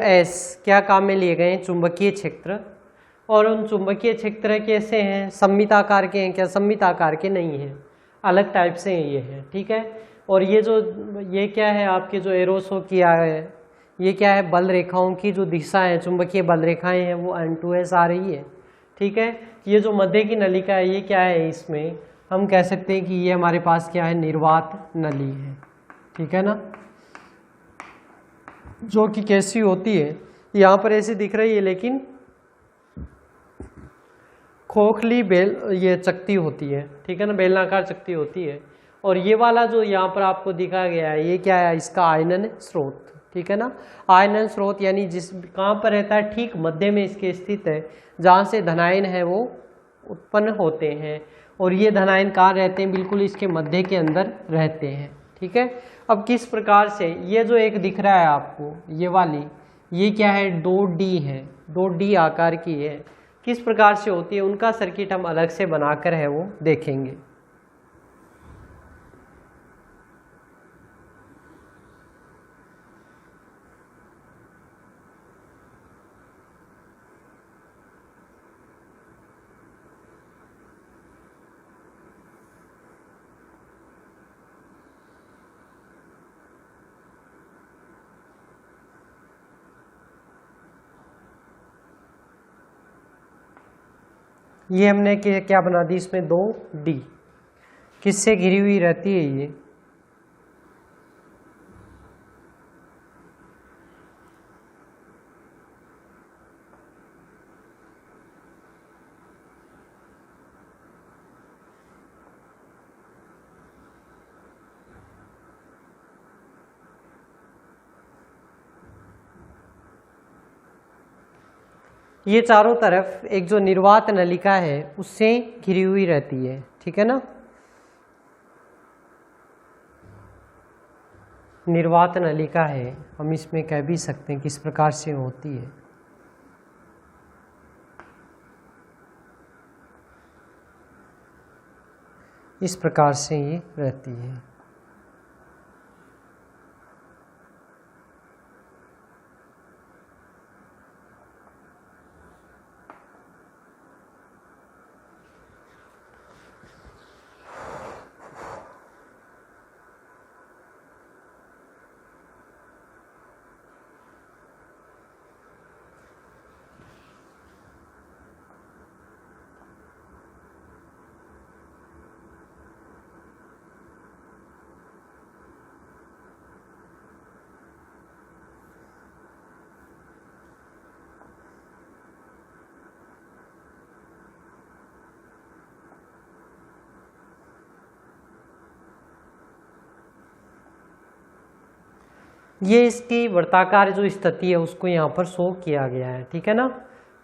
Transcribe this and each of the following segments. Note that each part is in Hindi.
एस क्या काम में लिए गए हैं, चुंबकीय क्षेत्र। और उन चुंबकीय क्षेत्र कैसे हैं, सममित आकार के हैं क्या, सममित आकार के नहीं हैं, अलग टाइप से ये हैं, ठीक है। और ये क्या है आपके जो एरो शो किया है, ये क्या है, बल रेखाओं की जो दिशा है, चुंबकीय बल रेखाएं हैं वो N2S आ रही है, ठीक है। ये जो मध्य की नलिका है ये क्या है, इसमें हम कह सकते हैं कि ये हमारे पास क्या है, निर्वात नली है, ठीक है ना, जो कि कैसी होती है, यहाँ पर ऐसी दिख रही है लेकिन खोखली बेल ये चकती होती है, ठीक है ना, बेलनाकार चकती होती है। और ये वाला जो यहाँ पर आपको दिखा गया है ये क्या है, इसका आयनन स्रोत, ठीक है ना। आयनन स्रोत यानी जिस कहाँ पर रहता है, ठीक मध्य में इसके स्थित है, जहाँ से धनायन है वो उत्पन्न होते हैं। और ये धनायन कहाँ रहते हैं, बिल्कुल इसके मध्य के अंदर रहते हैं, ठीक है। अब किस प्रकार से ये जो एक दिख रहा है आपको, ये वाली, ये क्या है, 2D है, 2D आकार की है, किस प्रकार से होती है उनका सर्किट हम अलग से बनाकर है वो देखेंगे। ये हमने क्या बना दी, इसमें 2D किससे घिरी हुई रहती है ये चारों तरफ एक जो निर्वात नलिका है उससे घिरी हुई रहती है, ठीक है ना। निर्वात नलिका है, हम इसमें कह भी सकते हैं किस प्रकार से होती है। इस प्रकार से ये रहती है। ये इसकी वर्ताकार जो स्थिति है उसको यहाँ पर शो किया गया है, ठीक है ना।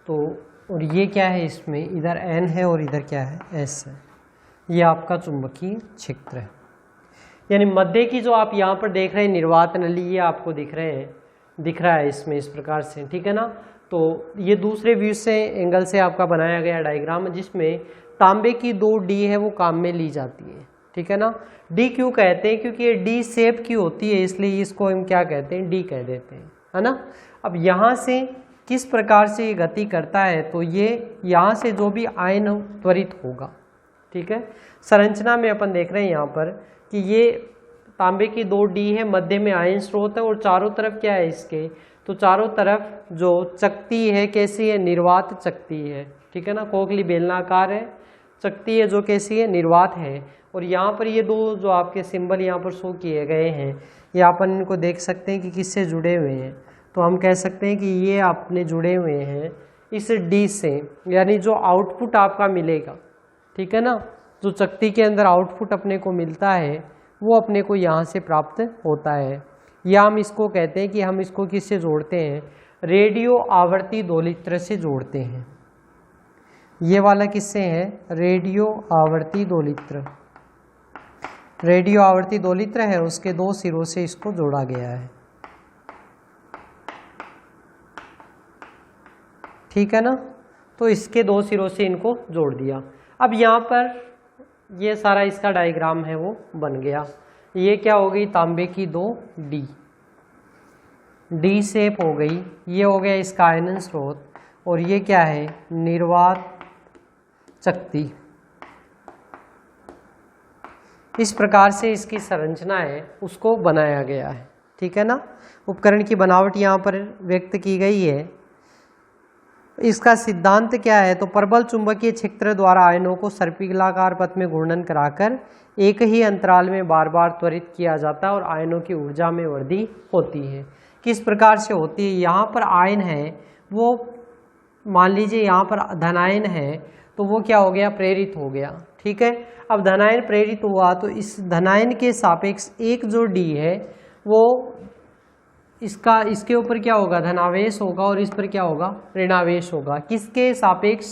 तो और ये क्या है, इसमें इधर N है और इधर क्या है, S है। ये आपका चुंबकीय क्षेत्र है, यानी मध्य की जो आप यहाँ पर देख रहे हैं निर्वात नली, ये आपको दिख रहा है इसमें इस प्रकार से, ठीक है ना। तो ये दूसरे व्यू से एंगल से आपका बनाया गया डायग्राम जिसमें तांबे की 2D है वो काम में ली जाती है, ठीक है ना। डी क्यों कहते हैं, क्योंकि ये डी शेप की होती है इसलिए इसको हम क्या कहते हैं, डी कह देते हैं, है ना। अब यहाँ से किस प्रकार से ये गति करता है, तो ये यहाँ से जो भी आयन त्वरित होगा, ठीक है। संरचना में अपन देख रहे हैं यहाँ पर कि ये तांबे की 2D है, मध्य में आयन स्रोत है और चारों तरफ क्या है इसके, तो चारों तरफ जो चकती है कैसी है, निर्वात चकती है, ठीक है ना। खोखली बेलनाकार है, चकती है जो कैसी है, निर्वात है। और यहाँ पर ये दो जो आपके सिंबल यहाँ पर शो किए गए हैं, ये अपन इनको देख सकते हैं कि किससे जुड़े हुए हैं। तो हम कह सकते हैं कि ये आपने जुड़े हुए हैं इस डी से, यानी जो आउटपुट आपका मिलेगा, ठीक है ना, जो चकती के अंदर आउटपुट अपने को मिलता है वो अपने को यहाँ से प्राप्त होता है। या हम इसको कहते हैं कि हम इसको किससे जोड़ते हैं, रेडियो आवर्ती दोलित्र से जोड़ते हैं। ये वाला किससे है, रेडियो आवर्ती दोलित्र। रेडियो आवर्ती दोलित्र है, उसके 2 सिरों से इसको जोड़ा गया है, ठीक है ना। तो इसके 2 सिरों से इनको जोड़ दिया। अब यहाँ पर ये सारा इसका डायग्राम है वो बन गया। ये क्या हो गई, तांबे की 2D, डी शेप हो गई, ये हो गया इसका आयनन स्रोत, और ये क्या है, निर्वात शक्ति। इस प्रकार से इसकी संरचना है उसको बनाया गया है, ठीक है ना। उपकरण की बनावट यहाँ पर व्यक्त की गई है। इसका सिद्धांत क्या है, तो प्रबल चुंबकीय क्षेत्र द्वारा आयनों को सर्पिलाकार पथ में घूर्णन कराकर एक ही अंतराल में बार बार त्वरित किया जाता है और आयनों की ऊर्जा में वृद्धि होती है। किस प्रकार से होती है, यहाँ पर आयन है वो मान लीजिए यहाँ पर धनायन है, तो वो क्या हो गया, प्रेरित हो गया, ठीक है। अब धनायन प्रेरित हुआ तो इस धनायन के सापेक्ष एक जो डी है वो इसके ऊपर क्या होगा, धनावेश होगा, और इस पर क्या होगा, ऋणावेश होगा। किसके सापेक्ष,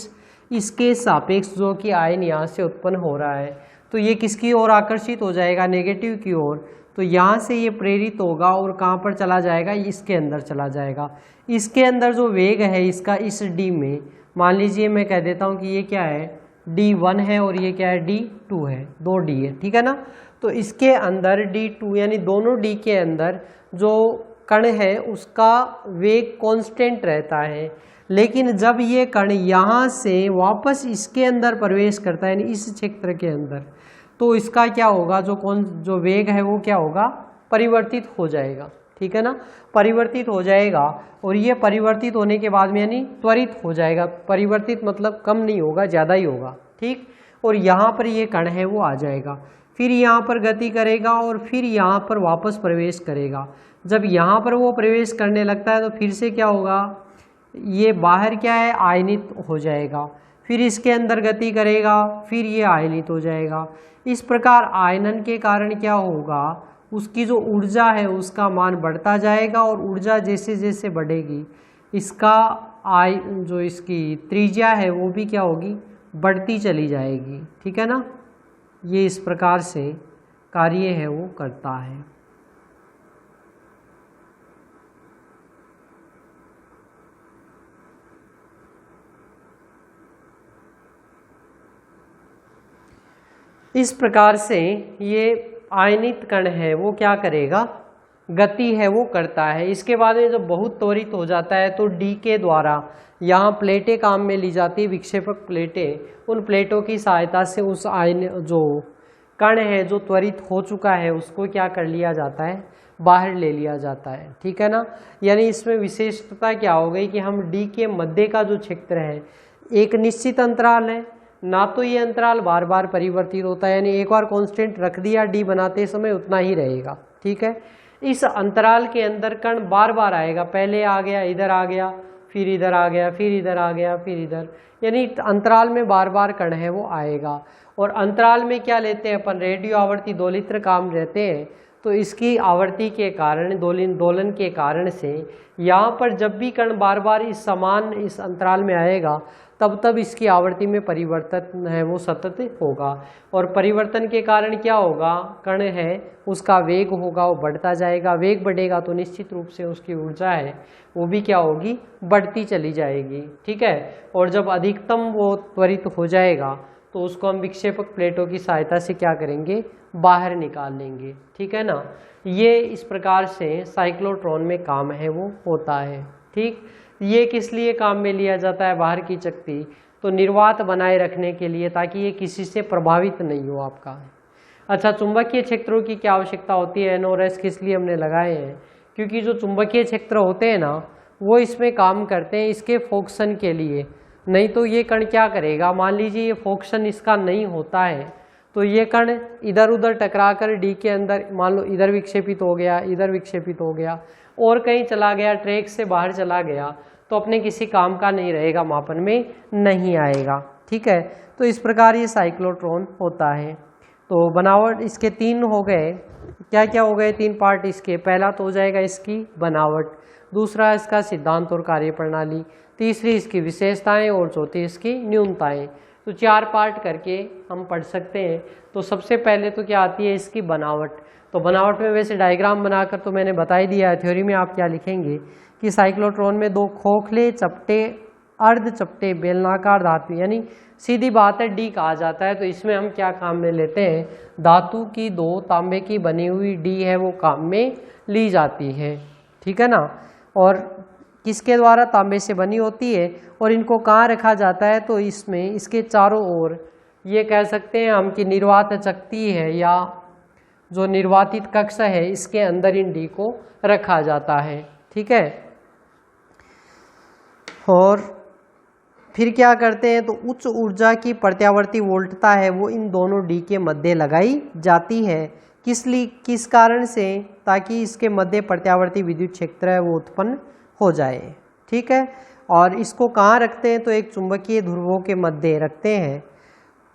इसके सापेक्ष जो कि आयन यहाँ से उत्पन्न हो रहा है, तो ये किसकी ओर आकर्षित हो जाएगा, नेगेटिव की ओर। तो यहाँ से ये प्रेरित होगा और कहाँ पर चला जाएगा, इसके अंदर चला जाएगा। इसके अंदर जो वेग है इसका, इस डी में मान लीजिए मैं कह देता हूँ कि ये क्या है, D1 है और ये क्या है, D2 है, 2 D है, ठीक है ना। तो इसके अंदर D2 यानी दोनों D के अंदर जो कण है उसका वेग कांस्टेंट रहता है, लेकिन जब ये कण यहाँ से वापस इसके अंदर प्रवेश करता है यानी इस क्षेत्र के अंदर, तो इसका क्या होगा, जो वेग है वो क्या होगा, परिवर्तित हो जाएगा, ठीक है ना, परिवर्तित हो जाएगा। और ये परिवर्तित होने के बाद में यानी त्वरित हो जाएगा, परिवर्तित मतलब कम नहीं होगा, ज़्यादा ही होगा, ठीक। और यहाँ पर ये कण है वो आ जाएगा, फिर यहाँ पर गति करेगा और फिर यहाँ पर वापस प्रवेश करेगा। जब यहाँ पर वो प्रवेश करने लगता है तो फिर से क्या होगा, ये बाहर क्या है, आयनित हो जाएगा, फिर इसके अंदर गति करेगा, फिर ये आयनित हो जाएगा। इस प्रकार आयनन के कारण क्या होगा, उसकी जो ऊर्जा है उसका मान बढ़ता जाएगा, और ऊर्जा जैसे जैसे बढ़ेगी इसका जो इसकी त्रिज्या है वो भी क्या होगी, बढ़ती चली जाएगी, ठीक है ना। ये इस प्रकार से कार्य है वो करता है। इस प्रकार से ये आयनित कण है वो क्या करेगा, गति है वो करता है। इसके बाद में जब बहुत त्वरित हो जाता है तो डी के द्वारा यहाँ प्लेटें काम में ली जाती है, विक्षेपक प्लेटें। उन प्लेटों की सहायता से उस आयन जो कण है जो त्वरित हो चुका है उसको क्या कर लिया जाता है, बाहर ले लिया जाता है, ठीक है ना। यानी इसमें विशेषता क्या हो गई कि हम डी के मध्य का जो क्षेत्र है एक निश्चित अंतराल है, ना तो ये अंतराल बार बार परिवर्तित होता है, यानी एक बार कांस्टेंट रख दिया डी बनाते समय उतना ही रहेगा, ठीक है। इस अंतराल के अंदर कण बार बार आएगा, पहले आ गया, इधर आ गया, फिर इधर आ गया, फिर इधर आ गया, फिर इधर, यानी अंतराल में बार बार कण है वो आएगा। और अंतराल में क्या लेते हैं अपन, रेडियो आवर्ती दोलित्र काम रहते हैं, तो इसकी आवर्ती के कारण दोलन के कारण से यहाँ पर जब भी कण बार बार इस अंतराल में आएगा तब तब इसकी आवर्ती में परिवर्तन है वो सतत होगा। और परिवर्तन के कारण क्या होगा, कण है उसका वेग होगा वो बढ़ता जाएगा, वेग बढ़ेगा तो निश्चित रूप से उसकी ऊर्जा है वो भी क्या होगी, बढ़ती चली जाएगी, ठीक है। और जब अधिकतम वो त्वरित हो जाएगा तो उसको हम विक्षेपक प्लेटों की सहायता से क्या करेंगे, बाहर निकाल लेंगे, ठीक है ना। ये इस प्रकार से साइक्लोट्रॉन में काम है वो होता है, ठीक। ये किस लिए काम में लिया जाता है, बाहर की शक्ति, तो निर्वात बनाए रखने के लिए, ताकि ये किसी से प्रभावित नहीं हो आपका। अच्छा, चुंबकीय क्षेत्रों की क्या आवश्यकता होती है, एन और एस किस लिए हमने लगाए हैं, क्योंकि जो चुंबकीय क्षेत्र होते हैं ना वो इसमें काम करते हैं इसके फोक्सन के लिए। नहीं तो ये कण क्या करेगा, मान लीजिए ये फोक्सन इसका नहीं होता है तो ये कण इधर उधर टकरा कर डी के अंदर, मान लो इधर विक्षेपित हो गया, इधर विक्षेपित हो गया, और कहीं चला गया, ट्रैक से बाहर चला गया, तो अपने किसी काम का नहीं रहेगा, मापन में नहीं आएगा, ठीक है। तो इस प्रकार ये साइक्लोट्रॉन होता है। तो बनावट इसके 3 हो गए, क्या क्या हो गए, 3 पार्ट इसके। पहला तो हो जाएगा इसकी बनावट, दूसरा इसका सिद्धांत और कार्यप्रणाली, तीसरी इसकी विशेषताएं, और चौथी इसकी न्यूनताएं। तो 4 पार्ट करके हम पढ़ सकते हैं। तो सबसे पहले तो क्या आती है, इसकी बनावट। तो बनावट में वैसे डायग्राम बनाकर तो मैंने बता ही दिया है, थ्योरी में आप क्या लिखेंगे कि साइक्लोट्रॉन में 2 खोखले चपटे अर्ध चपटे बेलनाकार धातु, यानी सीधी बात है डी कहा जाता है। तो इसमें हम क्या काम में लेते हैं, धातु की 2 तांबे की बनी हुई डी है वो काम में ली जाती है, ठीक है ना। और किसके द्वारा? तांबे से बनी होती है। और इनको कहाँ रखा जाता है? तो इसमें इसके चारों ओर ये कह सकते हैं हम कि निर्वात शक्ति है या जो निर्वातित कक्ष है इसके अंदर इन डी को रखा जाता है। ठीक है, और फिर क्या करते हैं? तो उच्च ऊर्जा की प्रत्यावर्ती वोल्टता है वो इन दोनों डी के मध्य लगाई जाती है। किस कारण से? ताकि इसके मध्य प्रत्यावर्ती विद्युत क्षेत्र है वो उत्पन्न हो जाए। ठीक है, और इसको कहाँ रखते हैं? तो एक चुंबकीय ध्रुवों के मध्य रखते हैं।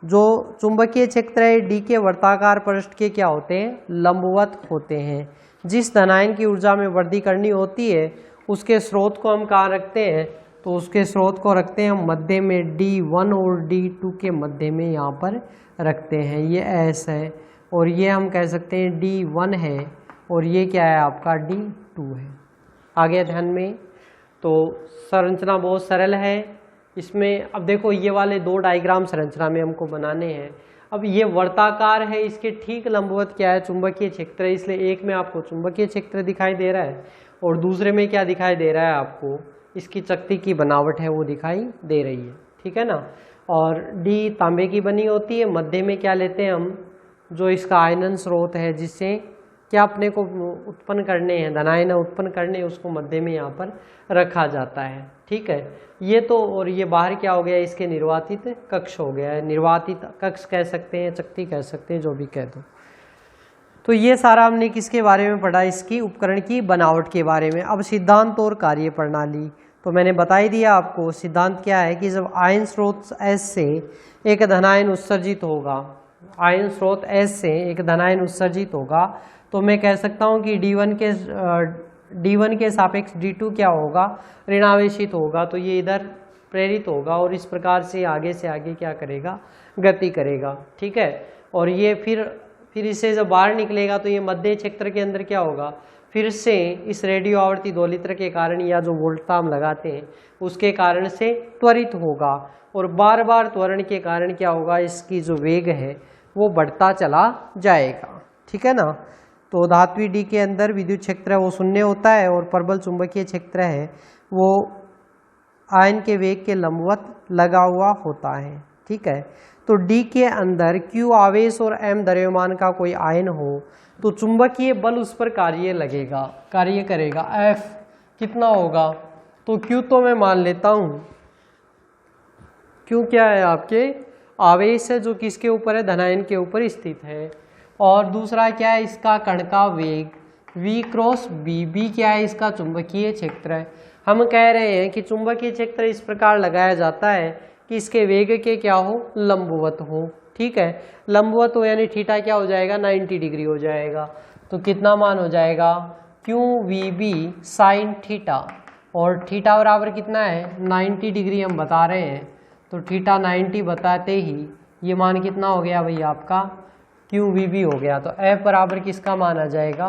जो चुंबकीय क्षेत्र है डी के वर्ताकार पृष्ठ के क्या होते हैं? लंबवत होते हैं। जिस धनायन की ऊर्जा में वृद्धि करनी होती है उसके स्रोत को हम कहाँ रखते हैं? तो उसके स्रोत को रखते हैं हम मध्य में, D1 और D2 के मध्य में यहाँ पर रखते हैं। ये S है और ये हम कह सकते हैं D1 है और ये क्या है आपका? D2 है। आगे ध्यान में, तो संरचना बहुत सरल है इसमें। अब देखो ये वाले दो डायग्राम संरचना में हमको बनाने हैं। अब ये वर्ताकार है, इसके ठीक लंबवत क्या है? चुंबकीय क्षेत्र है। इसलिए एक में आपको चुंबकीय क्षेत्र दिखाई दे रहा है और दूसरे में क्या दिखाई दे रहा है आपको? इसकी चक्ति की बनावट है वो दिखाई दे रही है। ठीक है ना, और डी तांबे की बनी होती है। मध्य में क्या लेते हैं हम? जो इसका आयनन स्रोत है जिससे क्या अपने को उत्पन्न करने हैं, धनायन उत्पन्न करने, उसको मध्य में यहाँ पर रखा जाता है। ठीक है, ये तो, और ये बाहर क्या हो गया? इसके निर्वातित कक्ष हो गया है। निर्वातित कक्ष कह सकते हैं, चक्ति कह सकते हैं, जो भी कह दो। तो ये सारा हमने किसके बारे में पढ़ा? इसकी उपकरण की बनावट के बारे में। अब सिद्धांत और कार्य प्रणाली तो मैंने बता ही दिया आपको। सिद्धांत क्या है कि जब आयन स्रोत S से एक धनायन उत्सर्जित होगा, आयन स्रोत S से एक धनायन उत्सर्जित होगा, तो मैं कह सकता हूँ कि D1 के सापेक्ष D2 क्या होगा? ऋणावेशित होगा। तो ये इधर प्रेरित होगा और इस प्रकार से आगे क्या करेगा? गति करेगा। ठीक है, और ये फिर इससे जब बाहर निकलेगा तो ये मध्य क्षेत्र के अंदर क्या होगा? फिर से इस रेडियो आवर्ती दोलित्र के कारण या जो वोल्टता हम लगाते हैं उसके कारण से त्वरित होगा और बार बार त्वरण के कारण क्या होगा? इसकी जो वेग है वो बढ़ता चला जाएगा। ठीक है ना, तो धात्वी डी के अंदर विद्युत क्षेत्र है वो शून्य होता है और प्रबल चुंबकीय क्षेत्र है वो आयन के वेग के लंबवत लगा हुआ होता है। ठीक है, तो डी के अंदर Q आवेश और M द्रव्यमान का कोई आयन हो तो चुंबकीय बल उस पर कार्य करेगा। F कितना होगा? तो Q तो मैं मान लेता हूँ, Q क्या है? आपके आवेश है जो किसके ऊपर है? धनायन के ऊपर स्थित है। और दूसरा क्या है? इसका कण का वेग V क्रॉस B। B क्या है? इसका चुंबकीय क्षेत्र है। हम कह रहे हैं कि चुंबकीय क्षेत्र इस प्रकार लगाया जाता है कि इसके वेग के क्या हो? लंबवत हो। ठीक है, लंबवत हो यानी थीटा क्या हो जाएगा? 90 डिग्री हो जाएगा। तो कितना मान हो जाएगा? QVB साइन थीटा, और थीटा बराबर कितना है? 90 डिग्री हम बता रहे हैं, तो थीटा 90 बताते ही ये मान कितना हो गया भाई आपका? QVB हो गया। तो F बराबर किसका मान आ जाएगा?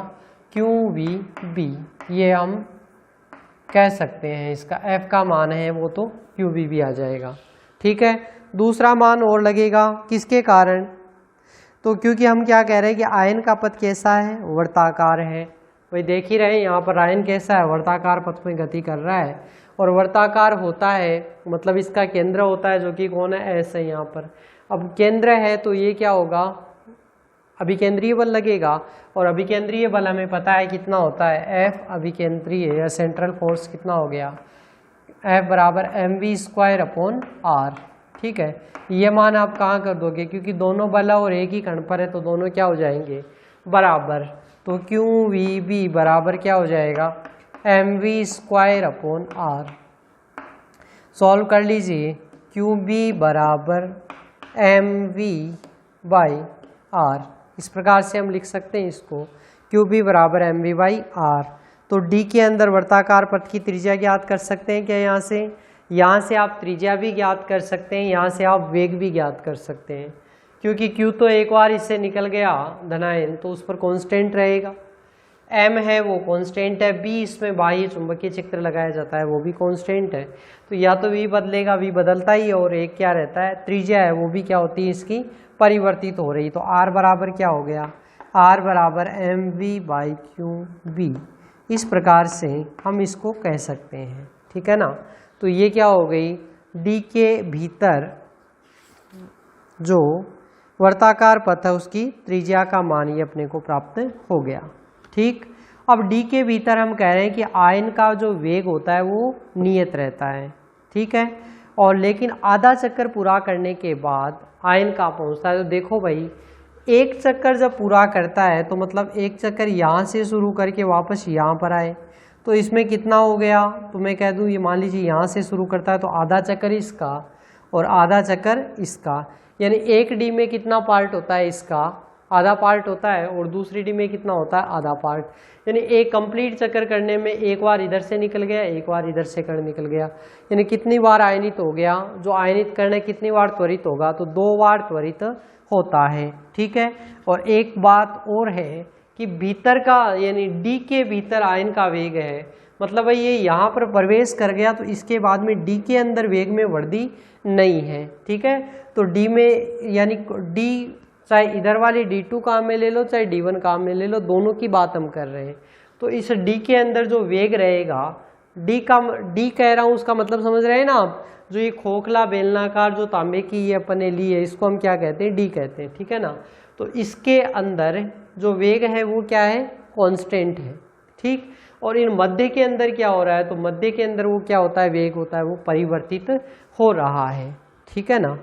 QVB। ये हम कह सकते हैं इसका F का मान है वो तो QVB आ जाएगा। ठीक है, दूसरा मान और लगेगा किसके कारण? तो क्योंकि हम क्या कह रहे हैं कि आयन का पथ कैसा है? वर्ताकार है। भाई देख ही रहे हैं यहाँ पर आयन कैसा है? वर्ताकार पथ में गति कर रहा है और वर्ताकार होता है मतलब इसका केंद्र होता है जो कि कौन है? S है यहाँ पर। अब केंद्र है तो ये क्या होगा? अभिकेंद्रीय बल लगेगा और अभिकेंद्रीय बल हमें पता है कितना होता है? F अभिकेंद्रीय या सेंट्रल फोर्स कितना हो गया? F बराबर mv²/r। ठीक है, ये मान आप कहाँ कर दोगे? क्योंकि दोनों बल और एक ही कण पर है तो दोनों क्या हो जाएंगे? बराबर। तो QVB बराबर क्या हो जाएगा? mv²/r। सॉल्व कर लीजिए। QB बराबर mv/r। इस प्रकार से हम लिख सकते हैं इसको, QB बराबर mv/r। तो D के अंदर वर्ताकार पथ की त्रिज्या ज्ञात कर सकते हैं क्या? यहाँ से आप त्रिज्या भी ज्ञात कर सकते हैं, यहाँ से आप वेग भी ज्ञात कर सकते हैं। क्योंकि Q तो एक बार इससे निकल गया धनायन तो उस पर कांस्टेंट रहेगा। M है वो कांस्टेंट है। B इसमें बाह्य चुंबकीय क्षेत्र लगाया जाता है वो भी कांस्टेंट है। तो या तो V बदलेगा, V बदलता ही, और एक क्या रहता है? त्रिज्या है वो भी क्या होती है? इसकी परिवर्तित हो रही। तो R बराबर क्या हो गया? R बराबर mv/QB। इस प्रकार से हम इसको कह सकते हैं, ठीक है ना। तो ये क्या हो गई, डी के भीतर जो वर्ताकार पथ है उसकी त्रिज्या का मान ये अपने को प्राप्त हो गया, ठीक। अब डी के भीतर हम कह रहे हैं कि आयन का जो वेग होता है वो नियत रहता है, ठीक है। और लेकिन आधा चक्कर पूरा करने के बाद आयन कहाँ पहुँचता है, तो देखो भाई एक चक्कर जब पूरा करता है तो मतलब एक चक्कर यहाँ से शुरू करके वापस यहाँ पर आए, तो इसमें कितना हो गया, तो मैं कह दूँ ये मान लीजिए यहाँ से शुरू करता है तो आधा चक्कर इसका और आधा चक्कर इसका, यानी एक डी में कितना पार्ट होता है, इसका आधा पार्ट होता है और दूसरी डी में कितना होता है, आधा पार्ट। यानी एक कंप्लीट चक्कर करने में एक बार इधर से निकल गया, एक बार इधर से कर निकल गया, यानी कितनी बार आयनित हो गया, जो आयनित करने कितनी बार त्वरित होगा, तो 2 बार त्वरित होता है, ठीक है। और एक बात और है कि भीतर का यानी डी के भीतर आयन का वेग है, मतलब भाई ये यहाँ पर प्रवेश कर गया तो इसके बाद में डी के अंदर वेग में वृद्धि नहीं है, ठीक है। तो डी में यानी डी चाहे इधर वाली D2 काम में ले लो चाहे D1 काम में ले लो, दोनों की बात हम कर रहे हैं। तो इस D के अंदर जो वेग रहेगा, D कह रहा हूँ उसका मतलब समझ रहे हैं ना आप, जो ये खोखला बेलनाकार जो तांबे की ये अपने ली है इसको हम क्या कहते हैं, D कहते हैं, ठीक है ना। तो इसके अंदर जो वेग है वो क्या है, कांस्टेंट है, ठीक। और इन मध्य के अंदर क्या हो रहा है, तो मध्य के अंदर वो क्या होता है, वेग होता है वो परिवर्तित हो रहा है, ठीक है ना।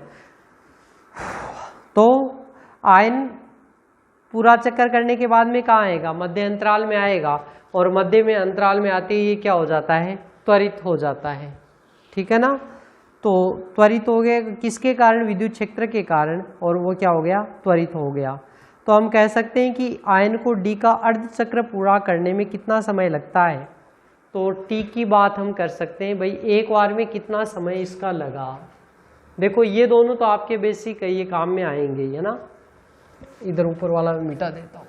तो आयन पूरा चक्कर करने के बाद में कहाँ आएगा, मध्य अंतराल में आएगा, और मध्य में अंतराल में आते ही ये क्या हो जाता है, त्वरित हो जाता है, ठीक है ना। तो त्वरित हो गया किसके कारण, विद्युत क्षेत्र के कारण, और वो क्या हो गया, त्वरित हो गया। तो हम कह सकते हैं कि आयन को डी का अर्धचक्र पूरा करने में कितना समय लगता है, तो टी की बात हम कर सकते हैं भाई एक बार में कितना समय इसका लगा। देखो ये दोनों तो आपके बेसिक है, ये काम में आएंगे, है ना। इधर ऊपर वाला मिटा देता हूं।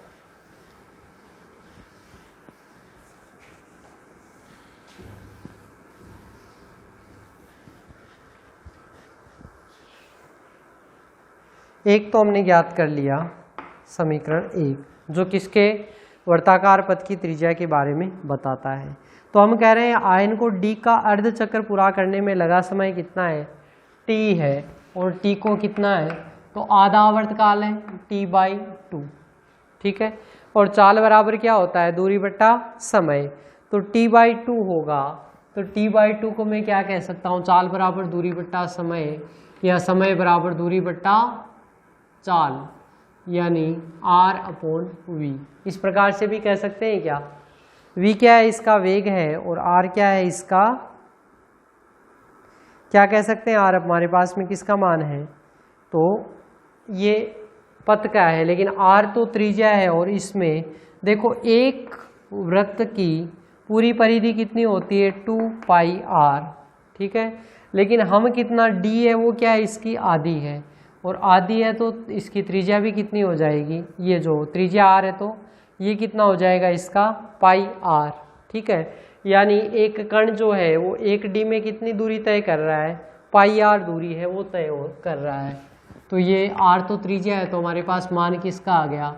एक तो हमने ज्ञात कर लिया समीकरण 1, जो किसके, वर्ताकार पथ की त्रिज्या के बारे में बताता है। तो हम कह रहे हैं आयन को डी का अर्धचक्र पूरा करने में लगा समय कितना है, टी है, और टी को कितना है, तो आधा आवर्तकाल है T/2, ठीक है। और चाल बराबर क्या होता है, दूरी बट्टा समय, तो T/2 होगा। तो T/2 को मैं क्या कह सकता हूँ, चाल बराबर दूरी बट्टा समय, या समय बराबर दूरी बट्टा चाल, यानी R/V। इस प्रकार से भी कह सकते हैं क्या, V क्या है, इसका वेग है, और R क्या है, इसका क्या कह सकते हैं, R हमारे पास में किसका मान है, तो ये पथ का है, लेकिन R तो त्रिज्या है। और इसमें देखो एक वृत्त की पूरी परिधि कितनी होती है, 2πr, ठीक है। लेकिन हम कितना D है वो क्या है, इसकी आधी है, और आधी है तो इसकी त्रिज्या भी कितनी हो जाएगी, ये जो त्रिज्या R है तो ये कितना हो जाएगा, इसका πr, ठीक है। यानी एक कण जो है वो एक डी में कितनी दूरी तय कर रहा है, πr दूरी है वो तय कर रहा है। तो ये r तो त्रिज्या है, तो हमारे पास मान किसका आ गया,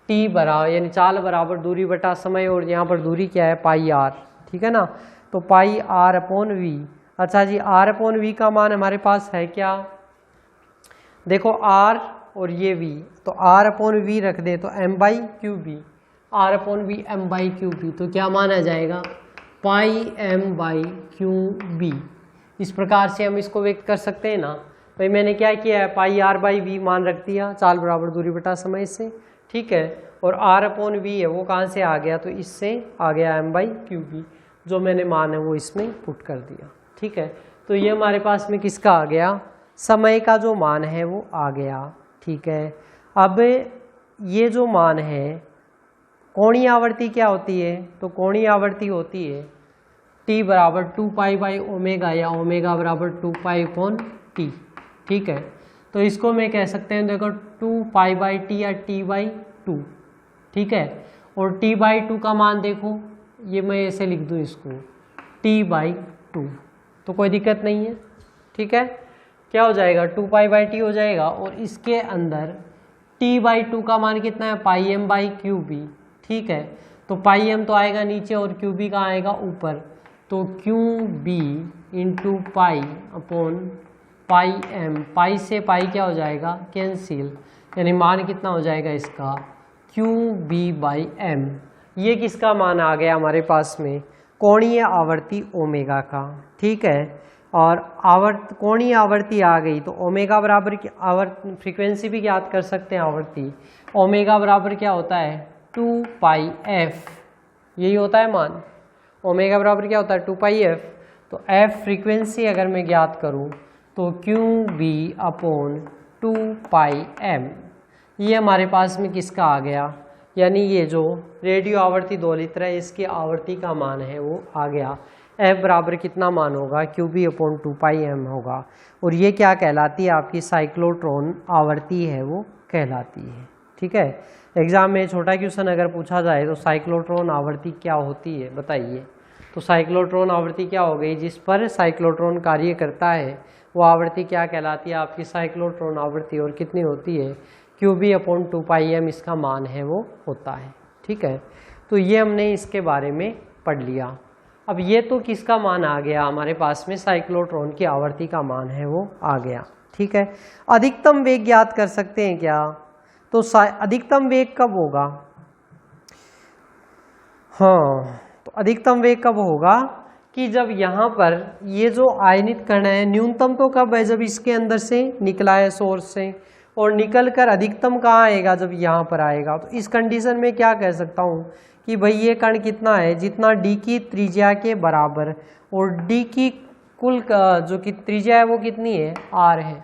t बराबर यानी चाल बराबर दूरी बटा समय, और यहाँ पर दूरी क्या है, πr, ठीक है ना। तो πr/v, अच्छा जी r/v का मान हमारे पास है क्या, देखो r और ये v, तो r/v रख दे तो m/qb, r/v m/qb, तो क्या मान आ जाएगा, πm/qb। इस प्रकार से हम इसको व्यक्त कर सकते हैं ना। भाई मैंने क्या किया है, πr/v मान रख दिया चाल बराबर दूरी बटा समय से, ठीक है। और r/v है वो कहाँ से आ गया, तो इससे आ गया m/qb, जो मैंने मान है वो इसमें पुट कर दिया, ठीक है। तो ये हमारे पास में किसका आ गया, समय का जो मान है वो आ गया, ठीक है। अब ये जो मान है, कोणीय आवर्ती क्या होती है, तो कोणीय आवर्ती होती है t बराबर 2π/ω, या ओमेगा बराबर 2π/t, ठीक है। तो इसको मैं कह सकते हैं देखो 2π/t या t/2, ठीक है। और t/2 का मान देखो, ये मैं ऐसे लिख दूँ इसको t/2, तो कोई दिक्कत नहीं है, ठीक है। क्या हो जाएगा, 2π/t हो जाएगा, और इसके अंदर t/2 का मान कितना है, πm/qb, ठीक है। तो पाई एम तो आएगा नीचे और क्यू बी कहाँ आएगा ऊपर, तो Q B into pi upon pi M, pi से पाई क्या हो जाएगा कैंसिल, यानी मान कितना हो जाएगा इसका क्यू बी बाई एम। ये किसका मान आ गया हमारे पास में, कोणीय आवर्ती ओमेगा का, ठीक है। और कोणीय आवर्ती आ गई तो ओमेगा बराबर की फ्रीक्वेंसी भी ज्ञात कर सकते हैं आवर्ती, ओमेगा बराबर क्या होता है 2 पाई एफ, यही होता है मान, ओमेगा बराबर क्या होता है 2 पाई एफ। तो एफ फ्रीक्वेंसी अगर मैं ज्ञात करूं तो क्यू बी अपॉन 2 पाई एम, ये हमारे पास में किसका आ गया, यानी ये जो रेडियो आवर्ती दोलित्र है इसकी आवर्ती का मान है वो आ गया। एफ बराबर कितना मान होगा क्यू बी अपॉन 2 पाई एम होगा, और ये क्या कहलाती है आपकी साइक्लोट्रॉन आवर्ती है वो कहलाती है, ठीक है। एग्जाम में छोटा क्वेश्चन अगर पूछा जाए तो साइक्लोट्रॉन आवर्ती क्या होती है बताइए, तो साइक्लोट्रॉन आवर्ती क्या हो गई, जिस पर साइक्लोट्रॉन कार्य करता है वो आवर्ती क्या कहलाती है आपकी साइक्लोट्रॉन आवर्ती, और कितनी होती है क्यू बी अपॉन 2 पाई एम इसका मान है वो होता है, ठीक है। तो ये हमने इसके बारे में पढ़ लिया। अब ये तो किसका मान आ गया हमारे पास में, साइक्लोट्रॉन की आवर्ती का मान है वो आ गया, ठीक है। अधिकतम वेग ज्ञात कर सकते हैं क्या, तो अधिकतम वेग कब होगा, हाँ तो अधिकतम वेग कब होगा कि जब यहाँ पर ये जो आयनित कण है न्यूनतम तो कब है, जब इसके अंदर से निकला है सोर्स से, और निकल कर अधिकतम कहाँ आएगा जब यहाँ पर आएगा। तो इस कंडीशन में क्या कह सकता हूँ कि भाई ये कण कितना है, जितना डी की त्रिज्या के बराबर, और डी की कुल जो कि त्रिज्या है वो कितनी है आर है,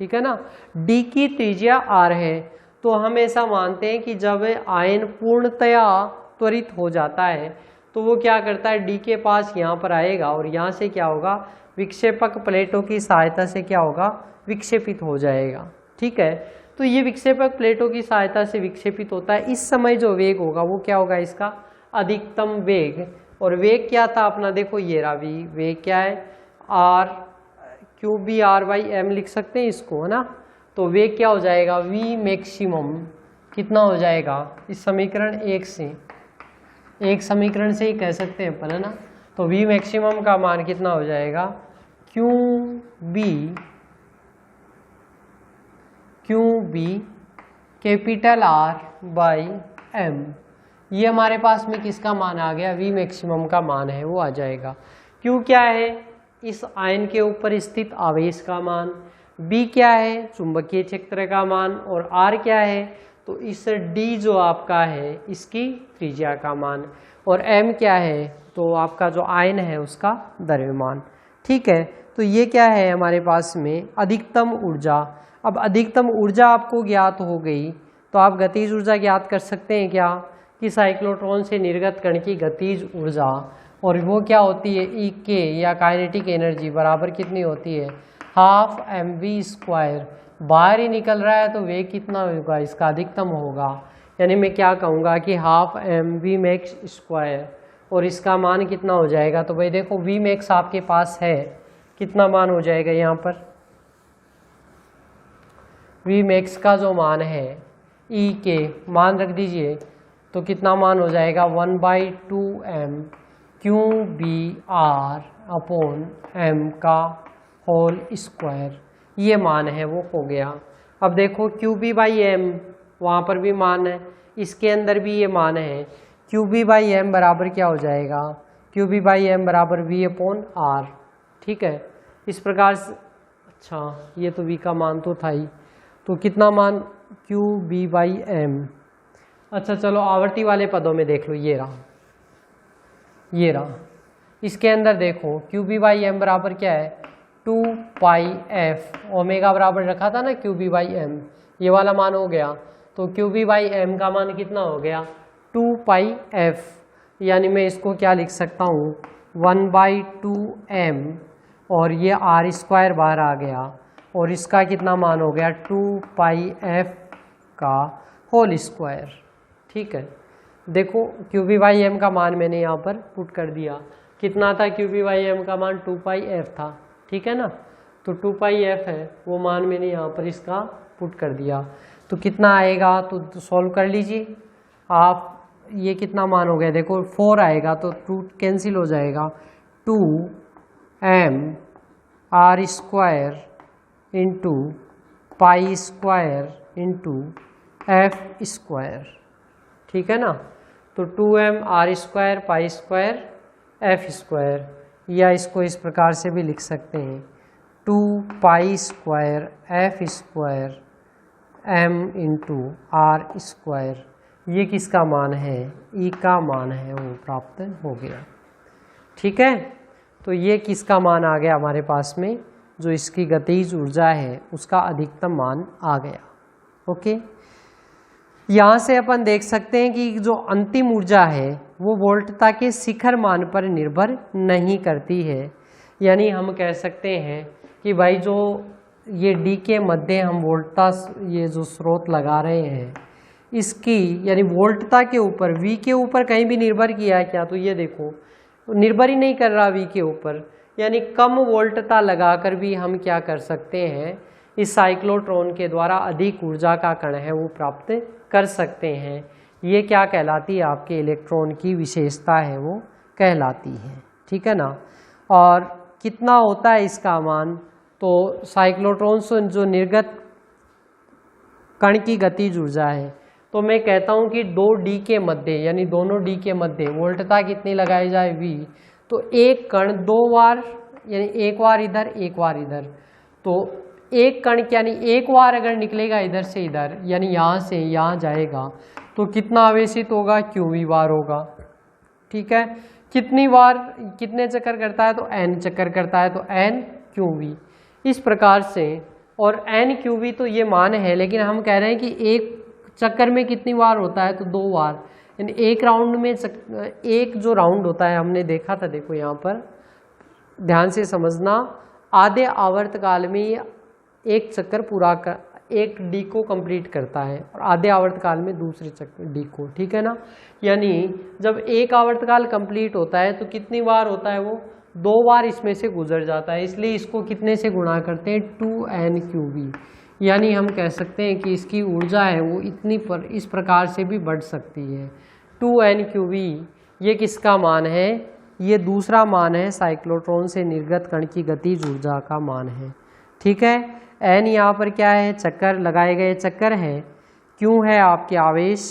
ठीक है ना, डी की त्रिज्या आर है। तो हम ऐसा मानते हैं कि जब आयन पूर्णतया त्वरित हो जाता है तो वो क्या करता है डी के पास यहाँ पर आएगा, और यहाँ से क्या होगा विक्षेपक प्लेटों की सहायता से क्या होगा विक्षेपित हो जाएगा, ठीक है। तो ये विक्षेपक प्लेटों की सहायता से विक्षेपित होता है, इस समय जो वेग होगा वो क्या होगा इसका अधिकतम वेग। और वेग क्या था अपना, देखो ये रहा वेग क्या है R, Q B R by M लिख सकते हैं इसको, है ना। तो वेग क्या हो जाएगा वी मैक्सिमम, कितना हो जाएगा इस समीकरण एक समीकरण से ही कह सकते हैं अपन, है ना। तो वी मैक्सिमम का मान कितना हो जाएगा Q B capital R by M, ये हमारे पास में किसका मान आ गया, वी मैक्सिमम का मान है वो आ जाएगा। क्यू क्या है इस आयन के ऊपर स्थित आवेश का मान, बी क्या है चुंबकीय क्षेत्र का मान, और आर क्या है तो इस डी जो आपका है इसकी त्रिज्या का मान, और एम क्या है तो आपका जो आयन है उसका द्रव्यमान, ठीक है। तो ये क्या है हमारे पास में अधिकतम ऊर्जा। अब अधिकतम ऊर्जा आपको ज्ञात हो गई तो आप गतिज ऊर्जा ज्ञात कर सकते हैं क्या, कि साइक्लोट्रॉन से निर्गत कण की गतिज ऊर्जा, और वो क्या होती है ई के या काइनेटिक एनर्जी बराबर कितनी होती है हाफ एम वी स्क्वायर। बाहर ही निकल रहा है तो वेग कितना होगा इसका अधिकतम होगा, यानी मैं क्या कहूँगा कि half M V max square, और इसका मान कितना हो जाएगा। तो भाई देखो वी मैक्स आपके पास है, कितना मान हो जाएगा यहाँ पर वी मैक्स का जो मान है ई के मान रख दीजिए, तो कितना मान हो जाएगा 1/2 M Q B R upon M का होल स्क्वायर, ये मान है वो हो गया। अब देखो क्यू बी बाई एम वहाँ पर भी मान है, इसके अंदर भी ये मान है, क्यू बी बाई एम बराबर क्या हो जाएगा क्यू बी बाई एम बराबर वी अपॉन आर, ठीक है। इस प्रकार से अच्छा ये तो वी का मान तो था ही, तो कितना मान क्यू बी बाई एम। अच्छा चलो आवर्ती वाले पदों में देख लो, ये रहा इसके अंदर देखो क्यू बी बाई एम बराबर क्या है 2 पाई एफ, ओमेगा बराबर रखा था ना क्यू बी बाई एम, ये वाला मान हो गया। तो क्यू बी बाई एम का मान कितना हो गया 2 पाई एफ, यानी मैं इसको क्या लिख सकता हूँ 1/2 एम, और ये आर स्क्वायर बाहर आ गया, और इसका कितना मान हो गया 2 पाई एफ का होल स्क्वायर, ठीक है। देखो क्यू बी बाई एम का मान मैंने यहाँ पर पुट कर दिया, कितना था क्यू बी बाई एम का मान 2 पाई एफ था, ठीक है ना। तो 2 पाई एफ है वो मान मैंने यहाँ पर इसका पुट कर दिया, तो कितना आएगा तो सॉल्व कर लीजिए। हाफ ये कितना मान हो गया, देखो 4 आएगा तो 2 कैंसिल हो जाएगा, 2m r square into pi square into F square, ठीक है ना। तो 2m r square pi square F square, या इसको इस प्रकार से भी लिख सकते हैं 2 pi square F square m into R square. ये किसका मान है, ई का मान है, वो प्राप्त हो गया, ठीक है। तो ये किसका मान आ गया हमारे पास में, जो इसकी गतिज ऊर्जा है उसका अधिकतम मान आ गया। ओके, यहाँ से अपन देख सकते हैं कि जो अंतिम ऊर्जा है वो वोल्टता के शिखर मान पर निर्भर नहीं करती है। यानी हम कह सकते हैं कि भाई जो ये D के मध्य हम वोल्टता, ये जो स्रोत लगा रहे हैं इसकी, यानी वोल्टता के ऊपर V के ऊपर कहीं भी निर्भर किया है क्या, तो ये देखो निर्भर ही नहीं कर रहा V के ऊपर। यानी कम वोल्टता लगाकर भी हम क्या कर सकते हैं, इस साइक्लोट्रॉन के द्वारा अधिक ऊर्जा का कण है वो प्राप्त कर सकते हैं। ये क्या कहलाती है, आपके इलेक्ट्रॉन की विशेषता है वो कहलाती है, ठीक है ना। और कितना होता है इसका मान, तो साइक्लोट्रॉन से जो निर्गत कण की गतिज ऊर्जा है, तो मैं कहता हूँ कि 2D के मध्य, यानी दोनों D के मध्य वोल्टता कितनी लगाई जाए V, तो एक कण 2 बार, यानी एक बार इधर एक बार इधर, तो एक कण यानी एक बार अगर निकलेगा इधर से इधर, यानी यहाँ से यहाँ जाएगा तो कितना आवेशित होगा, QV बार होगा, ठीक है। कितनी बार कितने चक्कर करता है, तो N चक्कर करता है, तो N QV इस प्रकार से। और N QV तो ये मान है, लेकिन हम कह रहे हैं कि एक चक्कर में कितनी बार होता है, तो 2 बार, यानी एक राउंड में एक जो राउंड होता है हमने देखा था, देखो यहाँ पर ध्यान से समझना, आधे आवर्त काल में एक चक्कर पूरा कर, एक D को कंप्लीट करता है और आधे आवर्तकाल में दूसरे चक्कर D को, ठीक है ना। यानी जब एक आवर्तकाल कंप्लीट होता है तो कितनी बार होता है, वो 2 बार इसमें से गुजर जाता है, इसलिए इसको कितने से गुणा करते हैं, 2NQV। यानी हम कह सकते हैं कि इसकी ऊर्जा है वो इतनी पर इस प्रकार से भी बढ़ सकती है, 2NQV। ये किसका मान है, ये दूसरा मान है साइक्लोट्रॉन से निर्गत कण की गतिज ऊर्जा का मान है, ठीक है। N यहाँ पर क्या है, चक्कर लगाए गए चक्कर है, Q है आपके आवेश,